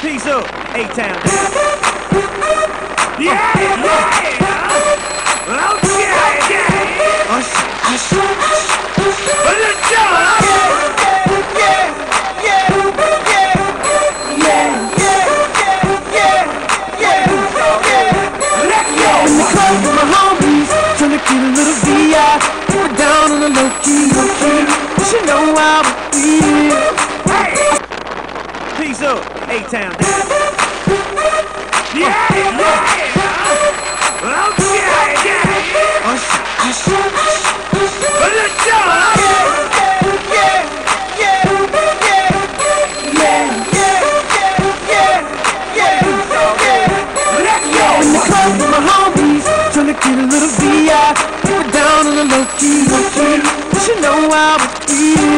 Peace up, A-Town. Yeah, trying to get a little VI, put it down on the low key, but you know how it feels. Peace up, A-Town. yeah.